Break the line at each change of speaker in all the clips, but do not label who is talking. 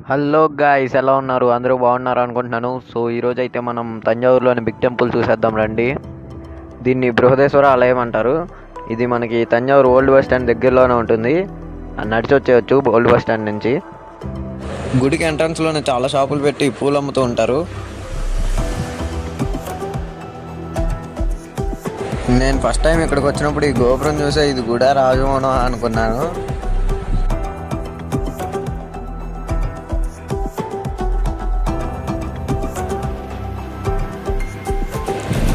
Hello guys, ఎలా ఉన్నారు? అందరూ బాగున్నారు అనుకుంటున్నాను. సో ఈరోజు అయితే మనం తంజావూరులోని బిగ్ టెంపుల్ చూసేద్దాం రండి. దీన్ని బృహదేశ్వర ఆలయం అంటారు. ఇది మనకి తంజావూరు ఓల్డ్ బస్ స్టాండ్ దగ్గరలోనే ఉంటుంది. నడిచి వచ్చేయచ్చు ఓల్డ్ బస్ స్టాండ్ నుంచి. గుడికి ఎంట్రన్స్లోనే చాలా షాపులు పెట్టి పూలు అమ్ముతూ ఉంటారు. నేను ఫస్ట్ టైం ఇక్కడికి వచ్చినప్పుడు ఈ గోపురం చూసే ఇది గుడా రాజమోహనం అనుకున్నాను.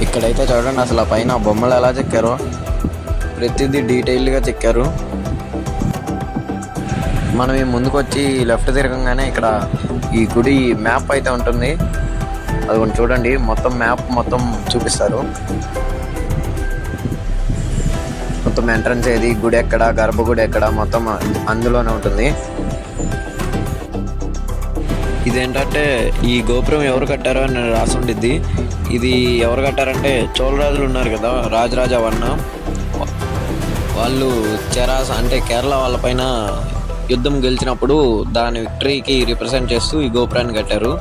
ఇక్కడైతే చూడండి, అసలు ఆ పైన బొమ్మలు ఎలా చెక్కారో ప్రతిదీ డీటెయిల్డ్గా చెక్కారు. మనం ఈ ముందుకు వచ్చి లెఫ్ట్ తిరగంగానే ఇక్కడ ఈ గుడి మ్యాప్ అయితే ఉంటుంది. అది కొంచెం చూడండి, మొత్తం మ్యాప్ మొత్తం చూపిస్తారు. మొత్తం ఎంట్రన్స్ ఏది, గుడి ఎక్కడ, గర్భగుడి ఎక్కడ, మొత్తం అందులోనే ఉంటుంది. ఇదేంటంటే ఈ గోపురం ఎవరు కట్టారో అని రాసి ఉండిద్ది. ఇది ఎవరు కట్టారంటే చోళరాజులు ఉన్నారు కదా, రాజరాజ వర్ణ, వాళ్ళు చెరాస అంటే కేరళ వాళ్ళపైన యుద్ధం గెలిచినప్పుడు దాని విక్టరీకి రిప్రజెంట్ చేస్తూ ఈ గోపురాన్ని కట్టారు.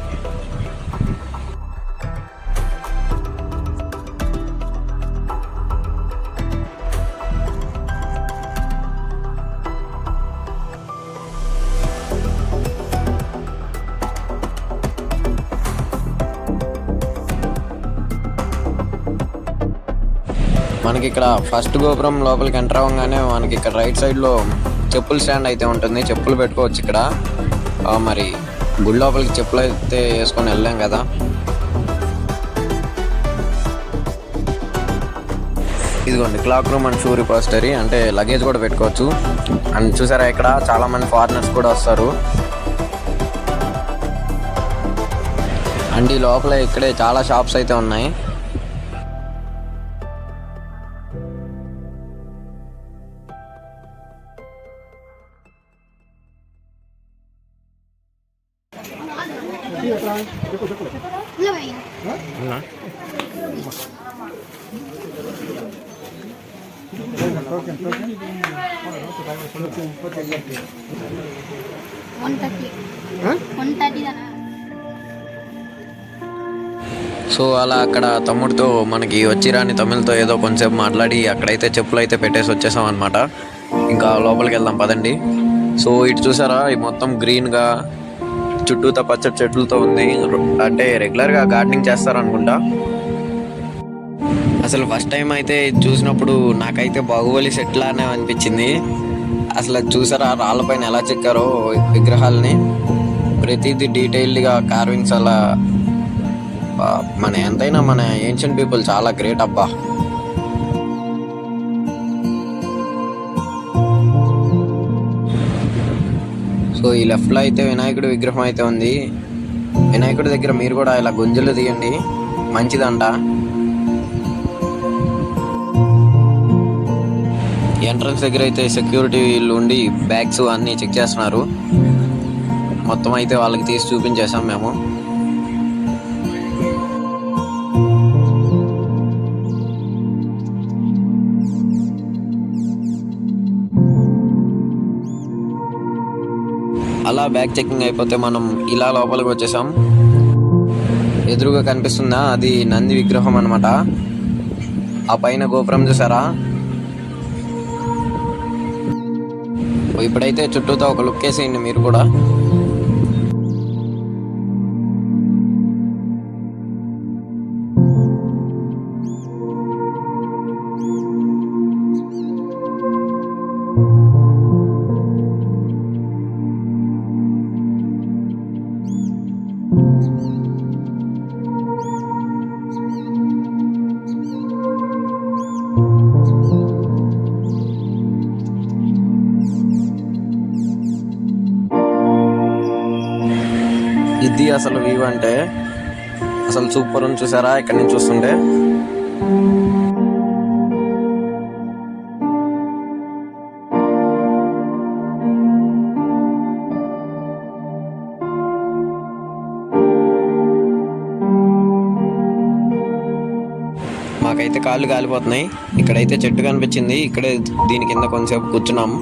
మనకి ఇక్కడ ఫస్ట్ గోపురం లోపలికి ఎంటర్ అవ్వగానే మనకి ఇక్కడ రైట్ సైడ్లో చెప్పుల స్టాండ్ అయితే ఉంటుంది. చెప్పులు పెట్టుకోవచ్చు ఇక్కడ. మరి గుడి లోపలికి చెప్పులు అయితే వేసుకొని వెళ్ళాం కదా. ఇదిగోండి clock room and shoe repository, అంటే లగేజ్ కూడా పెట్టుకోవచ్చు. అండ్ చూసారా, ఇక్కడ చాలా మంది ఫారినర్స్ కూడా వస్తారు. అండ్ ఈ లోపల ఇక్కడే చాలా షాప్స్ అయితే ఉన్నాయి. సో అలా అక్కడ తమ్ముడితో మనకి వచ్చి రాని తమిళ్తో ఏదో కొంచెంసేపు మాట్లాడి అక్కడైతే చెప్పులు అయితే పెట్టేసి వచ్చేసాం అనమాట. ఇంకా లోపలికి వెళ్దాం పదండి. సో ఇటు చూసారా, ఈ మొత్తం గ్రీన్గా చుట్టూతో పచ్చటి చెట్లతో ఉంది. అంటే రెగ్యులర్గా గార్డెనింగ్ చేస్తారు అనుకుంటా. అసలు ఫస్ట్ టైం అయితే చూసినప్పుడు నాకైతే బాహుబలి సెట్ లానే అనిపించింది. అసలు చూసారా, రాళ్ళపైన ఎలా చెక్కారో విగ్రహాలని, ప్రతిదీ డీటెయిల్డ్గా కార్వింగ్స్. అలా మన ఎంతైనా మన ఏన్షియంట్ పీపుల్ చాలా గ్రేట్ అబ్బా. సో ఈ లెఫ్ట్లో అయితే వినాయకుడి విగ్రహం అయితే ఉంది. వినాయకుడి దగ్గర మీరు కూడా ఇలా గుంజలు తీయండి, మంచిదంట. ఎంట్రన్స్ దగ్గర అయితే సెక్యూరిటీలు ఉండి బ్యాగ్స్ అన్నీ చెక్ చేస్తున్నారు. మొత్తం అయితే వాళ్ళకి తీసి చూపించేసాం మేము. అలా బ్యాగ్ చెకింగ్ అయిపోతే మనం ఇలా లోపలికి వచ్చేసాం. ఎదురుగా కనిపిస్తుందా, అది నంది విగ్రహం అనమాట. ఆ పైన గోపురం చూసారా. ఇప్పుడైతే చుట్టూతో ఒక లుక్ వేసేయండి మీరు కూడా. ఇది అసలు వ్యూ అంటే అసలు సూపర్ ఉంది. చూసారా ఇక్కడి నుంచి చూస్తుంటే. మాకైతే కాళ్ళు కాలిపోతున్నాయి. ఇక్కడైతే చెట్టు కనిపించింది, ఇక్కడే దీని కింద కొంచెంసేపు కూర్చున్నాం.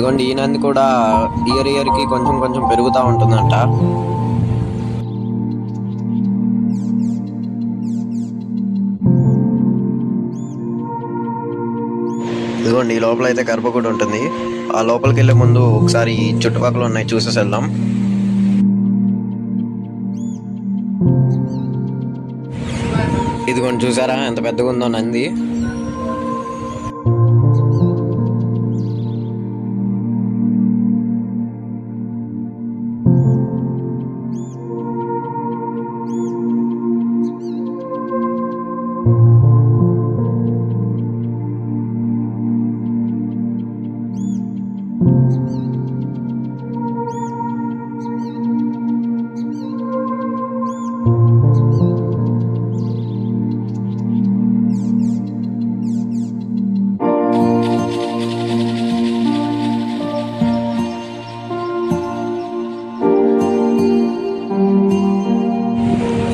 ఇదిగోండి ఈ నంది కూడా ఇయర్కి కొంచెం కొంచెం పెరుగుతూ ఉంటుందంట. ఇదిగోండి ఈ లోపల అయితే గర్భగుడి ఉంటుంది. ఆ లోపలికి వెళ్ళే ముందు ఒకసారి ఈ చుట్టుపక్కల ఉన్నాయి చూసేసి వెళ్దాం. ఇదిగోండి చూసారా ఎంత పెద్దగా ఉందో నంది.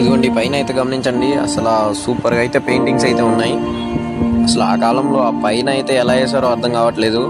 ఇదిగోండి పైన అయితే గమనించండి, అసలు సూపర్గా అయితే పెయింటింగ్స్ అయితే ఉన్నాయి. అసలు ఆ కాలంలో ఆ పైన అయితే ఎలా వేసారో అర్థం కావట్లేదు.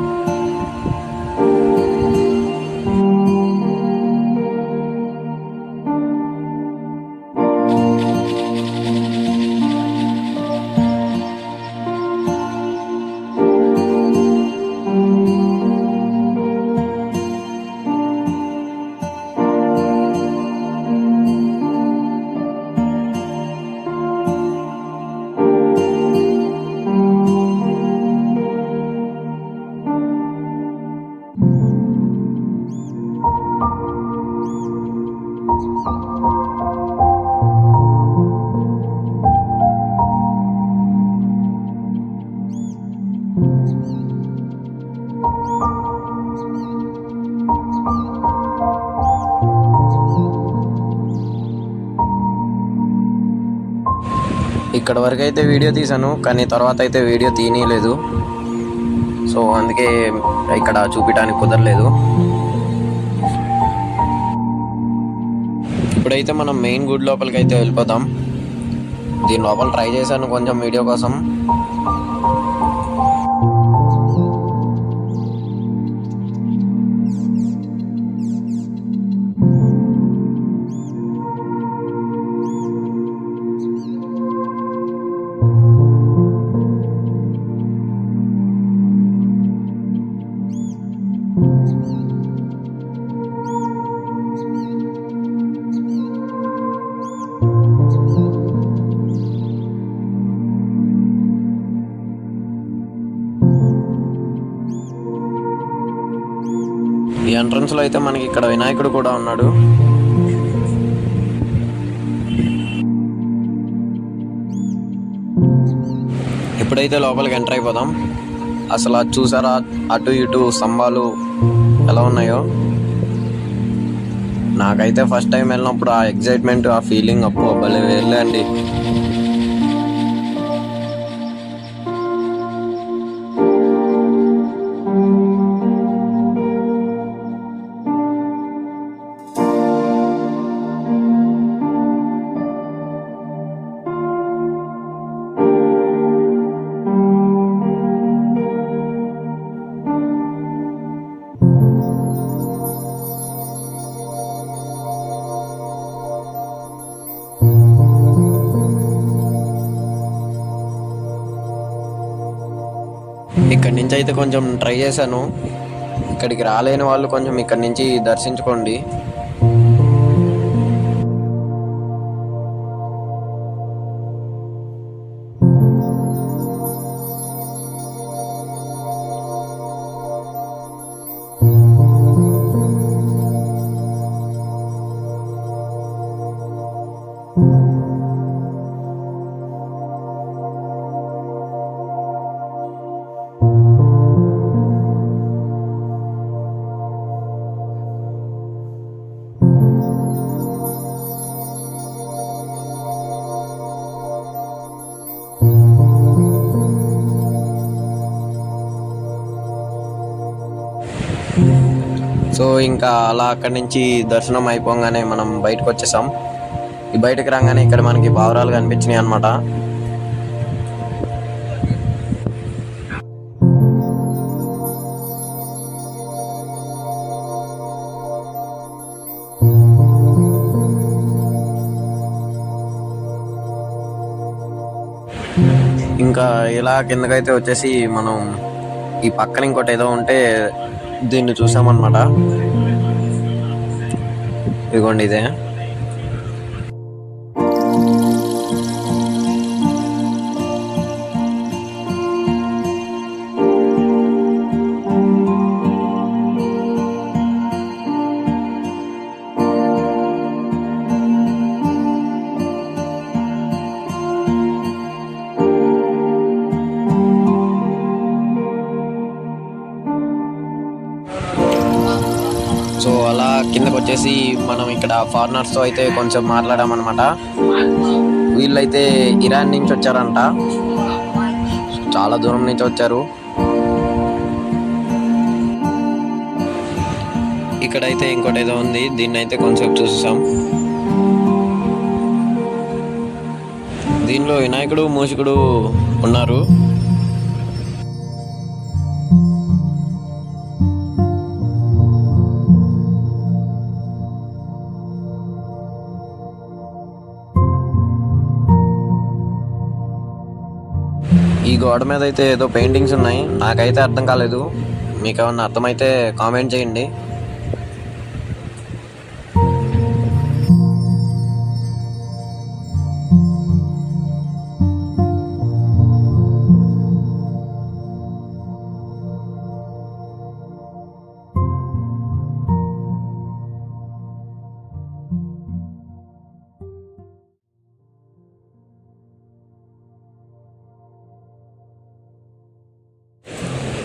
ఇక్కడ వరకు అయితే వీడియో తీసాను, కానీ తర్వాత అయితే వీడియో తీయలేదు. సో అందుకే ఇక్కడ చూపించడానికి కుదరలేదు. ఇప్పుడైతే మనం మెయిన్ గుడి లోపలికి అయితే వెళ్ళిపోతాం. దీని లోపల ట్రై చేశాను కొంచెం వీడియో కోసం. ఈ ఎంట్రన్స్ లో అయితే మనకి ఇక్కడ వినాయకుడు కూడా ఉన్నాడు. ఇప్పుడైతే లోపలికి ఎంటర్ అయిపోదాం. అసలు అది చూసారా, అటు ఇటు స్తంభాలు ఎలా ఉన్నాయో. నాకైతే ఫస్ట్ టైం వెళ్ళినప్పుడు ఆ ఎగ్జైట్మెంట్, ఆ ఫీలింగ్ భలే వేర్లే అండి. ఇక్కడి నుంచి అయితే కొంచెం ట్రై చేశాను. ఇక్కడికి రాలేని వాళ్ళు కొంచెం ఇక్కడి నుంచి దర్శించుకోండి. సో ఇంకా అలా అక్కడి నుంచి దర్శనం అయిపోగానే మనం బయటకు వచ్చేసాం. ఈ బయటకు రాగానే ఇక్కడ మనకి పావురాలు కనిపించినాయి అన్నమాట. ఇంకా ఇలా కిందకైతే వచ్చేసి మనం ఈ పక్కన ఇంకోటి ఏదో ఉంటే దీన్ని చూసామన్నమాట. ఇదిగోండి ఇదే. సో అలా కిందకు వచ్చేసి మనం ఇక్కడ ఫారినర్స్తో అయితే కొంచెం మాట్లాడామన్నమాట. వీళ్ళైతే ఇరాన్ నుంచి వచ్చారంట, చాలా దూరం నుంచి వచ్చారు. ఇక్కడైతే ఇంకోటి ఏదో ఉంది, దీన్ని అయితే కొంచెం చూసాం. దీనిలో వినాయకుడు మూషికుడు ఉన్నారు. ఈ గోడ మీద అయితే ఏదో పెయింటింగ్స్ ఉన్నాయి, నాకైతే అర్థం కాలేదు. మీకు ఏమన్నా అర్థమైతే కామెంట్ చేయండి.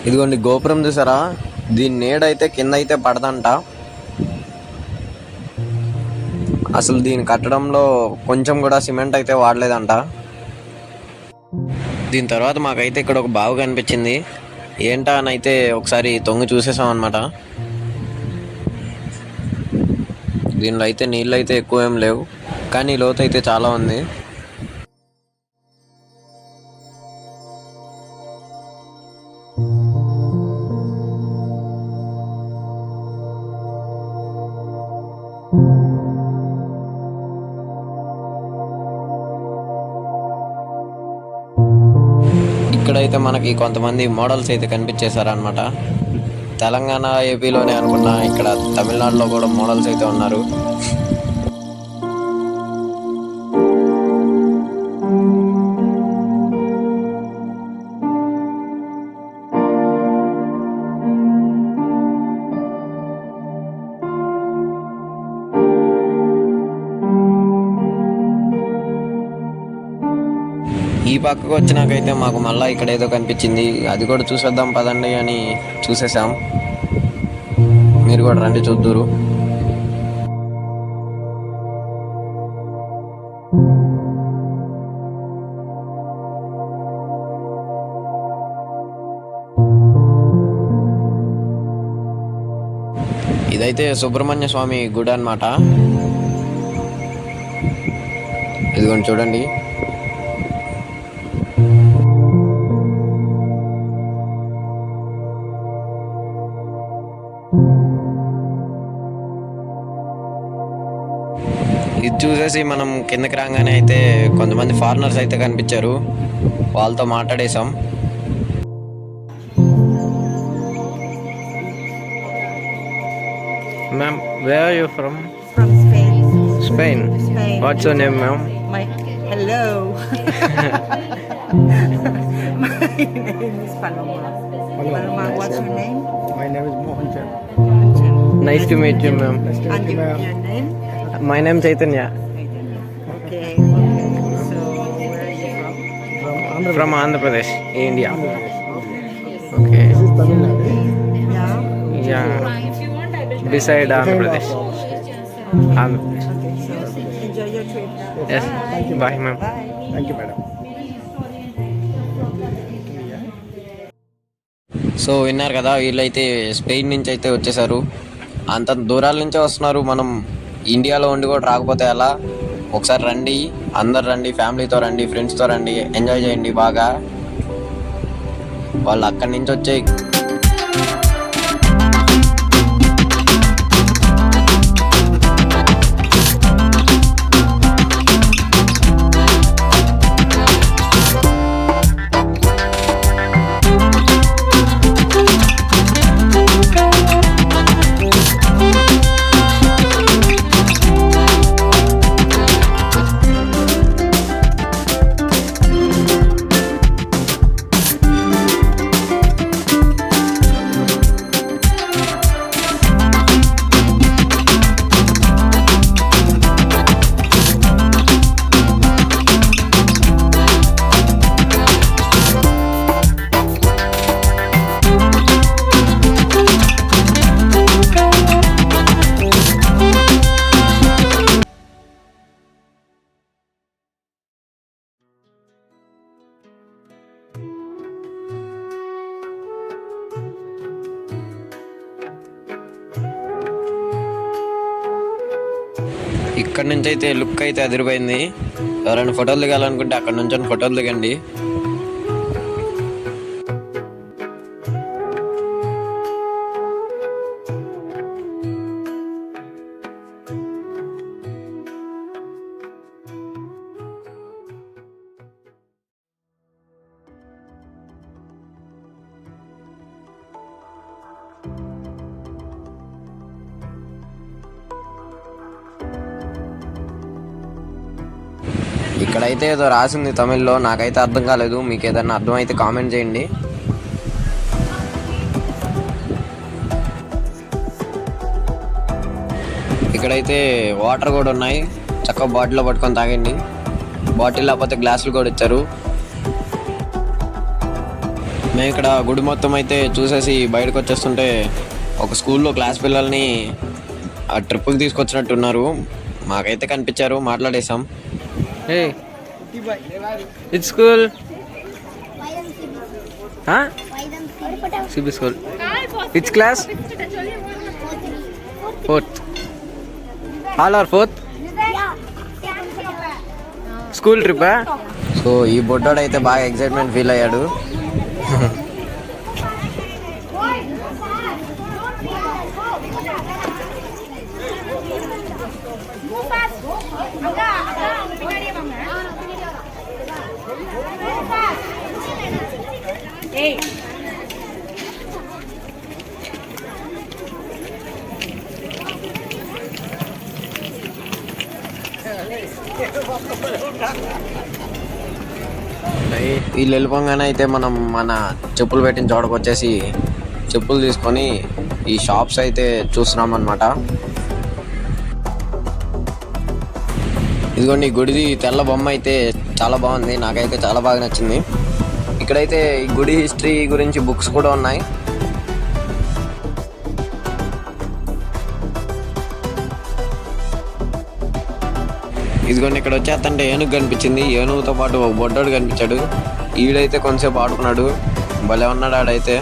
ఇదిగోండి గోపురం చూసారా, దీని నీడైతే కింద అయితే పడదంట. అసలు దీన్ని కట్టడంలో కొంచెం కూడా సిమెంట్ అయితే వాడలేదంట. దీని తర్వాత మాకైతే ఇక్కడ ఒక బావి కనిపించింది. ఏంటా అని అయితే ఒకసారి తొంగి చూసేసాం అనమాట. దీనిలో అయితే నీళ్ళు అయితే ఎక్కువ ఏం లేవు, కానీ లోతు అయితే చాలా ఉంది. ఇక్కడైతే మనకి కొంతమంది మోడల్స్ అయితే కనిపించేశారనమాట. తెలంగాణ ఏపీలోనే అనుకున్నా, ఇక్కడ తమిళనాడులో కూడా మోడల్స్ అయితే ఉన్నారు. ఈ పక్కకు వచ్చినాకైతే మాకు మళ్ళీ ఇక్కడ ఏదో కనిపించింది, అది కూడా చూసేద్దాం పదండి అని చూసేసాం. మీరు కూడా రండి చూద్దురు. ఇదైతే సుబ్రహ్మణ్య స్వామి గుడి అన్నమాట. ఇదిగోండి చూడండి. ఇది చూసేసి మనం కిందకి రాగానే అయితే కొంతమంది ఫారినర్స్ అయితే కనిపించారు, వాళ్ళతో మాట్లాడేసాం.
Ma'am, where are you from?
From Spain.
Spain.
Spain.
What's your name, ma'am?
Hello. My name is Paloma. Paloma, what's your name?
My name is Mohan Chand.
Nice to meet you, ma'am.
Nice to
And
meet you,
your
ma'am.
name?
My name is Chaitanya.
Okay. So, where are you from?
From Andhra Pradesh, India.
Pradesh.
Okay.
This is Tamil Nadu.
Yeah.
Yeah. Beside Andhra Pradesh. Andhra Pradesh.
Okay. So, enjoy your trip.
Yes.
Thank you.
Bye, ma'am.
Bye.
Thank you, madam.
So విన్నారు కదా, వీళ్ళైతే Spain నుంచి అయితే వచ్చేసారు. అంత దూరాల నుంచే వస్తున్నారు. మనం ఇండియాలో ఉండి కూడా రాకపోతే ఎలా? ఒకసారి రండి, అందరు రండి, ఫ్యామిలీతో రండి, ఫ్రెండ్స్తో రండి, ఎంజాయ్ చేయండి బాగా. వాళ్ళు అక్కడి నుంచి వచ్చే ఇక్కడ నుంచి అయితే లుక్ అయితే అదిరిపోయింది. ఎవరైనా ఫోటోలు దిగాలనుకుంటే అక్కడ నుంచి ఫోటోలు దిగండి. ఇక్కడైతే ఏదో రాసింది తమిళ్లో, నాకైతే అర్థం కాలేదు. మీకు ఏదైనా అర్థమైతే కామెంట్ చేయండి. ఇక్కడైతే వాటర్ కూడా ఉన్నాయి, చక్కగా బాటిల్లో పట్టుకొని తాగండి. బాటిల్ లేకపోతే గ్లాసులు కూడా ఇచ్చారు. మేము ఇక్కడ గుడి మొత్తం అయితే చూసేసి బయటకు వచ్చేస్తుంటే ఒక స్కూల్లో క్లాస్ పిల్లల్ని ఆ ట్రిప్కి తీసుకొచ్చినట్టున్నారు. మాకైతే కనిపించారు, మాట్లాడేసాం.
Hey, which school? Huh? CB school. Which class? Fourth. All are fourth? School trip, huh?
So ఈ బొడ్డోడు అయితే బాగా ఎక్సైట్మెంట్ ఫీల్ అయ్యాడు. వీళ్ళు వెళ్ళిపోగానే అయితే మనం మన చెప్పులు పెట్టిన చోటకు వచ్చేసి చెప్పులు తీసుకొని ఈ షాప్స్ అయితే చూస్తున్నాం అన్నమాట. ఇదిగోండి ఈ గుడిది తెల్ల బొమ్మ అయితే చాలా బాగుంది, నాకైతే చాలా బాగా నచ్చింది. ఇక్కడైతే ఈ గుడి హిస్టరీ గురించి బుక్స్ కూడా ఉన్నాయి. ఇదిగోండి ఇక్కడ వచ్చేస్తంటే ఏనుగు కనిపించింది. ఏనుగుతో పాటు ఒక బొడ్డోడు కనిపించాడు. ఈడైతే కొంచెంసేపు ఆడుకున్నాడు, భలే ఉన్నాడు ఆడైతే.